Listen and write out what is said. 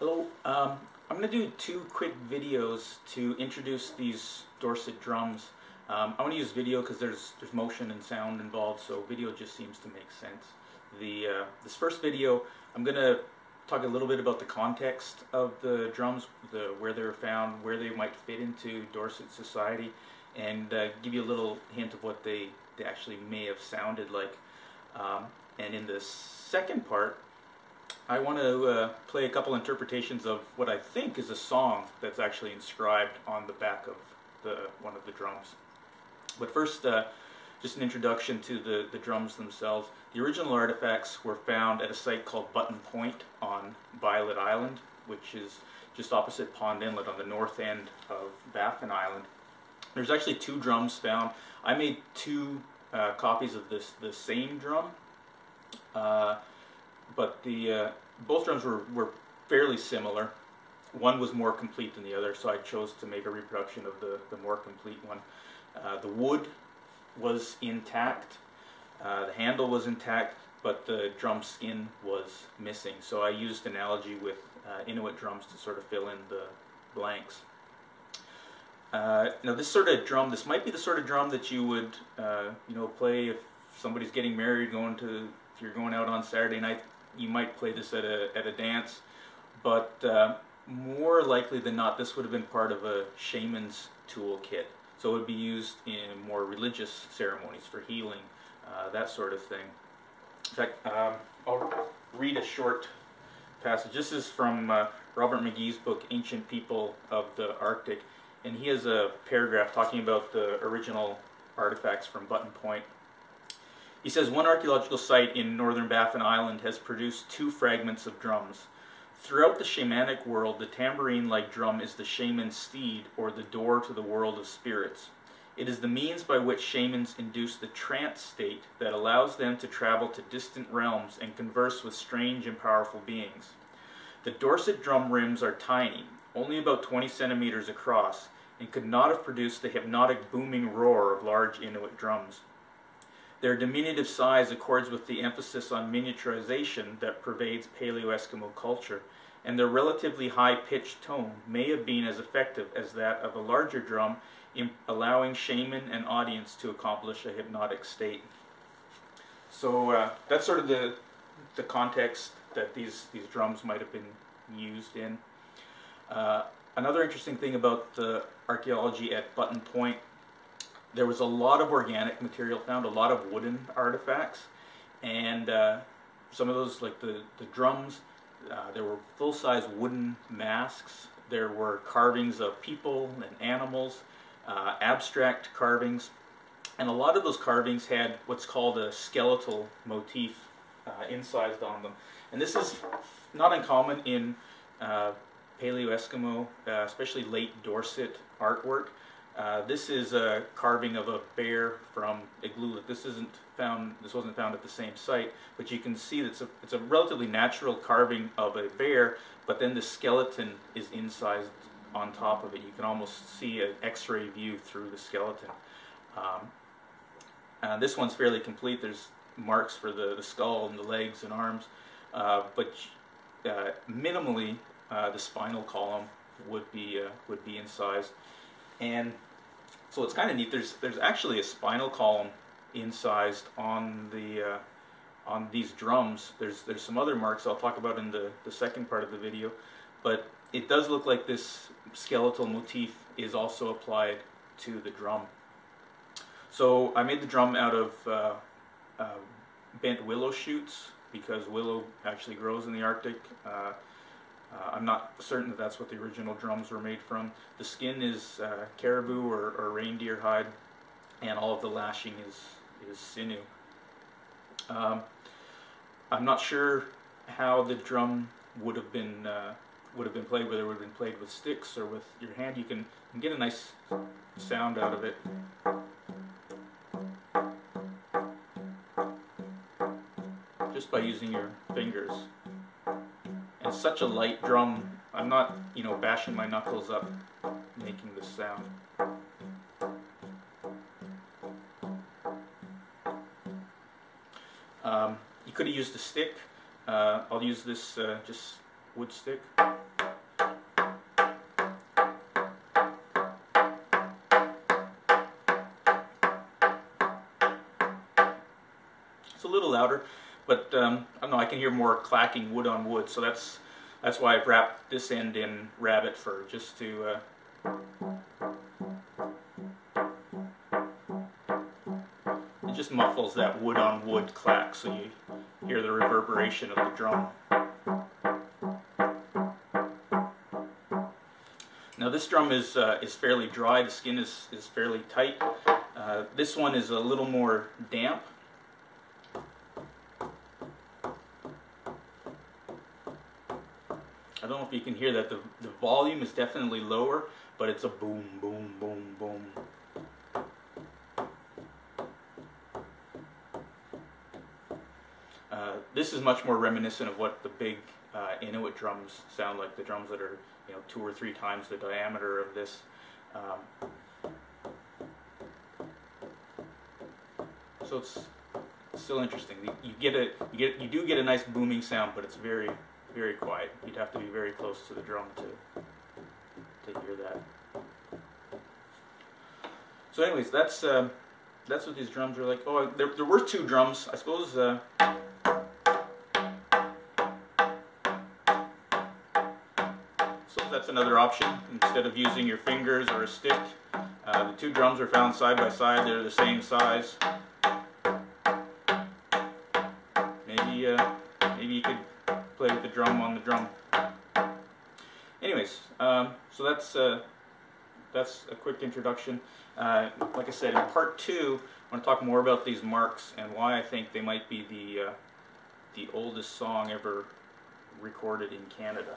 Hello, I'm going to do two quick videos to introduce these Dorset drums. I want to use video because there's motion and sound involved, so video just seems to make sense. This first video, I'm going to talk a little bit about the context of the drums, where they were found, where they might fit into Dorset society, and give you a little hint of what they actually may have sounded like. And in the second part, I want to play a couple interpretations of what I think is a song that's actually inscribed on the back of one of the drums. But first, just an introduction to the drums themselves. The original artifacts were found at a site called Button Point on Bylot Island, which is just opposite Pond Inlet on the north end of Baffin Island. There's actually two drums found. I made two copies of the same drum. But both drums were fairly similar. One was more complete than the other, so I chose to make a reproduction of the more complete one. The wood was intact, the handle was intact, but the drum skin was missing. So I used analogy with Inuit drums to sort of fill in the blanks. Now this sort of drum, this might be the sort of drum that you would play if somebody's getting married, if you're going out on Saturday night. You might play this at a dance, but more likely than not, this would have been part of a shaman's toolkit. So it would be used in more religious ceremonies for healing, that sort of thing. In fact, I'll read a short passage. This is from Robert McGee's book, Ancient People of the Arctic, and he has a paragraph talking about the original artifacts from Button Point. He says, one archaeological site in northern Baffin Island has produced two fragments of drums. Throughout the shamanic world, the tambourine-like drum is the shaman's steed, or the door to the world of spirits. It is the means by which shamans induce the trance state that allows them to travel to distant realms and converse with strange and powerful beings. The Dorset drum rims are tiny, only about 20 centimeters across, and could not have produced the hypnotic booming roar of large Inuit drums. Their diminutive size accords with the emphasis on miniaturization that pervades Palaeoeskimo culture, and their relatively high-pitched tone may have been as effective as that of a larger drum in allowing shaman and audience to accomplish a hypnotic state. So that's sort of the context that these drums might have been used in. Another interesting thing about the archaeology at Button Point, there was a lot of organic material found, a lot of wooden artifacts, and some of those, like the drums, there were full-size wooden masks, there were carvings of people and animals, abstract carvings, and a lot of those carvings had what's called a skeletal motif incised on them. And this is not uncommon in Palaeoeskimo, especially late Dorset artwork. This is a carving of a bear from Igloolik. This wasn't found at the same site, but you can see that it's a relatively natural carving of a bear, but then the skeleton is incised on top of it. You can almost see an X-ray view through the skeleton. This one's fairly complete. There's marks for the skull and the legs and arms, but minimally the spinal column would be incised. And so it's kind of neat. There's actually a spinal column incised on these drums. There's some other marks I'll talk about in the second part of the video, but it does look like this skeletal motif is also applied to the drum. So I made the drum out of bent willow shoots because willow actually grows in the Arctic. I'm not certain that that's what the original drums were made from. The skin is caribou or reindeer hide, and all of the lashing is sinew. I'm not sure how the drum would have been played, whether it would have been played with sticks or with your hand. You can get a nice sound out of it. Just by using your fingers. And such a light drum, I'm not, bashing my knuckles up making this sound. You could have used a stick. I'll use this just wood stick. little louder, but I don't know, I can hear more clacking wood on wood, so that's why I've wrapped this end in rabbit fur, just to it just muffles that wood on wood clack, so you hear the reverberation of the drum. Now this drum is fairly dry. The skin is fairly tight. This one is a little more damp. I don't know if you can hear that. The volume is definitely lower, but it's a boom, boom, boom, boom. This is much more reminiscent of what the big Inuit drums sound like, the drums that are 2 or 3 times the diameter of this. So it's still interesting. You do get a nice booming sound, but it's very, very quiet. You'd have to be very close to the drum to hear that. So anyways, that's what these drums are like. Oh, there were 2 drums, I suppose. So that's another option. Instead of using your fingers or a stick, the 2 drums are found side by side. They're the same size. Maybe you could play with the drum on the drum. Anyways, so that's a quick introduction. Like I said, in part 2, I want to talk more about these marks and why I think they might be the oldest song ever recorded in Canada.